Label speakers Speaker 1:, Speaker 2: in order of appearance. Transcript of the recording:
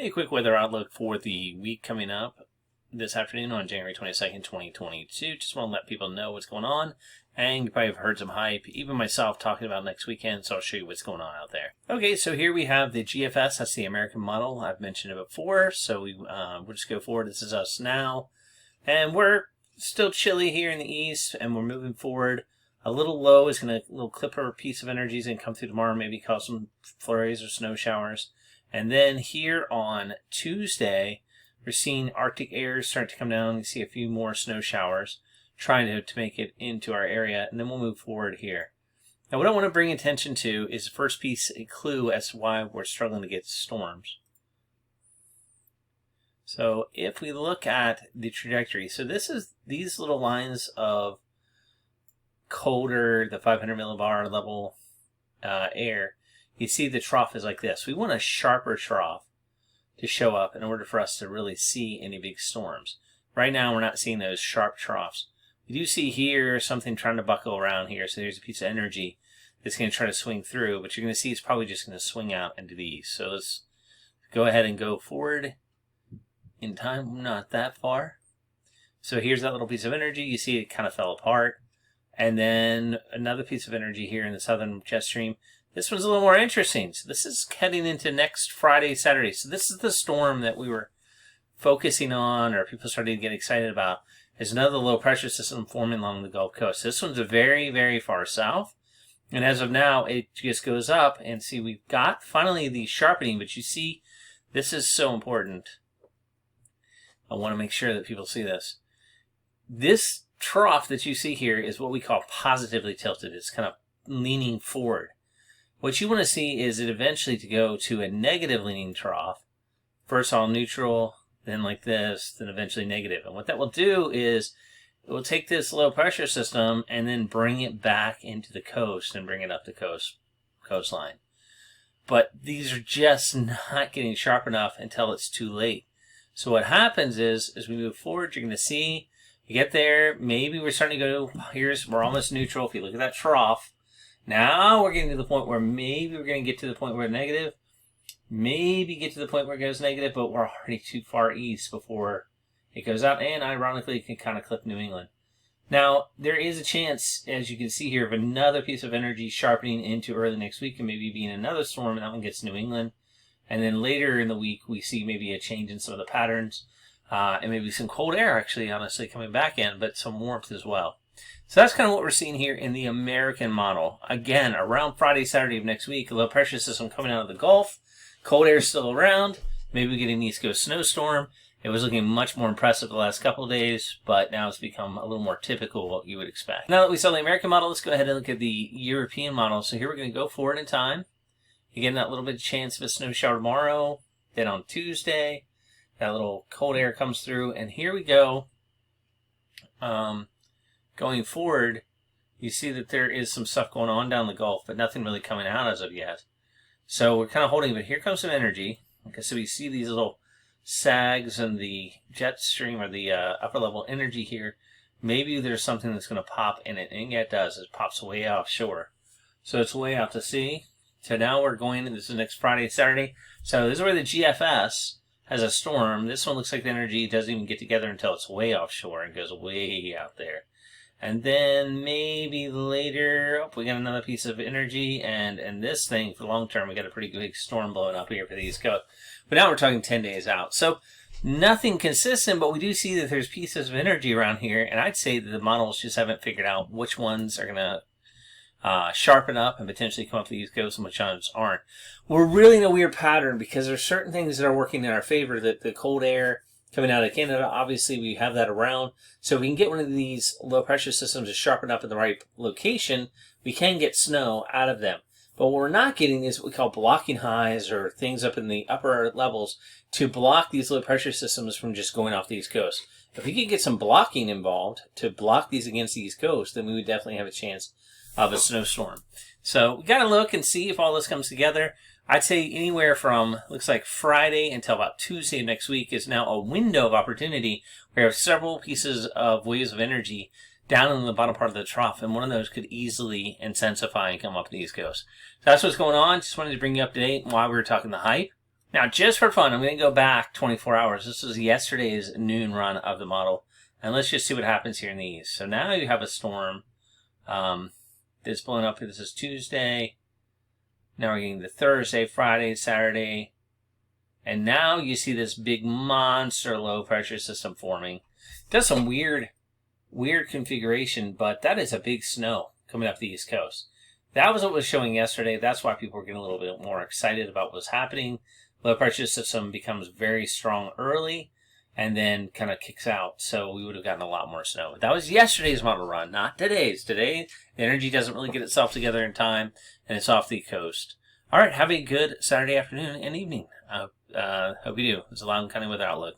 Speaker 1: you a quick weather outlook for the week coming up this afternoon on January 22nd, 2022. Just want to let people know what's going on. And you probably have heard some hype, even myself talking about next weekend, so I'll show you what's going on out there. Okay, so here we have the GFS. That's the American model. I've mentioned it before, so we'll just go forward. This is us now. And we're still chilly here in the east, and we're moving forward. A little low is going to, a little clipper piece of energy is going to come through tomorrow, maybe cause some flurries or snow showers. And then here on Tuesday, we're seeing Arctic air start to come down. You see a few more snow showers trying to make it into our area, and then we'll move forward here. Now, what I want to bring attention to is the first piece, a clue as to why we're struggling to get storms. So if we look at the trajectory, so this is these little lines of colder, the 500 millibar level air, you see the trough is like this. We want a sharper trough to show up in order for us to really see any big storms. Right now, we're not seeing those sharp troughs. We do see here something trying to buckle around here, so there's a piece of energy that's going to try to swing through, but you're going to see it's probably just going to swing out into the east. So let's go ahead and go forward in time, not that far. So here's that little piece of energy. You see it kind of fell apart. And then another piece of energy here in the southern jet stream. This one's a little more interesting. So this is heading into next Friday, Saturday. So this is the storm that we were focusing on, or people started to get excited about. There's another low pressure system forming along the Gulf Coast. This one's very, very far south. And as of now, it just goes up. And see, we've got finally the sharpening, but you see, this is so important. I want to make sure that people see this. This trough that you see here is what we call positively tilted. It's kind of leaning forward. What you want to see is it eventually to go to a negative leaning trough. First all neutral, then like this, then eventually negative. And what that will do is it will take this low pressure system and then bring it back into the coast and bring it up the coastline. But these are just not getting sharp enough until it's too late. So what happens is, as we move forward, you're going to see, you get there, maybe we're starting to go, we're almost neutral. If you look at that trough, now we're getting to the point where maybe we're going to get to the point where negative, maybe get to the point where it goes negative, but we're already too far east before it goes out, and ironically, it can kind of clip New England. Now, there is a chance, as you can see here, of another piece of energy sharpening into early next week and maybe being another storm, and that one gets New England. And then later in the week, we see maybe a change in some of the patterns, and maybe some cold air, actually, honestly, coming back in, but some warmth as well. So that's kind of what we're seeing here in the American model. Again, around Friday, Saturday of next week, a low pressure system coming out of the Gulf. Cold air is still around. Maybe we get an East Coast snowstorm. It was looking much more impressive the last couple of days, but now it's become a little more typical what you would expect. Now that we saw the American model, let's go ahead and look at the European model. So here we're going to go forward in time. You're getting that little bit of chance of a snow shower tomorrow. Then on Tuesday, that little cold air comes through. And here we go. Going forward, you see that there is some stuff going on down the Gulf, but nothing really coming out as of yet. So we're kind of holding, but here comes some energy. Okay, so we see these little sags in the jet stream, or the upper level energy here. Maybe there's something that's going to pop in it, and yeah, it does. It pops way offshore. So it's way out to sea. So now we're going, this is next Friday, Saturday. So this is where the GFS has a storm. This one looks like the energy doesn't even get together until it's way offshore and goes way out there. And then maybe later, we got another piece of energy, and this thing, for the long term, we got a pretty big storm blowing up here for the East Coast. But now we're talking 10 days out. So nothing consistent, but we do see that there's pieces of energy around here, and I'd say that the models just haven't figured out which ones are going to sharpen up and potentially come up the East Coast and which ones aren't. We're really in a weird pattern because there's certain things that are working in our favor, that the cold air coming out of Canada, obviously we have that around. So if we can get one of these low pressure systems to sharpen up in the right location, we can get snow out of them. But what we're not getting is what we call blocking highs, or things up in the upper levels to block these low pressure systems from just going off the East Coast. If we could get some blocking involved to block these against the East Coast, then we would definitely have a chance of a snowstorm. So we got to look and see if all this comes together. I'd say anywhere from, looks like Friday until about Tuesday of next week is now a window of opportunity where we have several pieces of waves of energy down in the bottom part of the trough, and one of those could easily intensify and come up the East Coast. So that's what's going on. Just wanted to bring you up to date while we were talking the hype. Now, just for fun, I'm going to go back 24 hours. This was yesterday's noon run of the model. And let's just see what happens here in the east. So now you have a storm that's blowing up. This is Tuesday. Now we're getting to Thursday, Friday, Saturday. And now you see this big monster low pressure system forming. It does some weird configuration, but that is a big snow coming up the East Coast. That was what was showing yesterday. That's why people were getting a little bit more excited about what's happening. Low pressure system becomes very strong early and then kind of kicks out. So we would have gotten a lot more snow. But that was yesterday's model run, not today's. Today, the energy doesn't really get itself together in time, and it's off the coast. All right, have a good Saturday afternoon and evening. Hope you do. It's a Loudoun County Weather Outlook.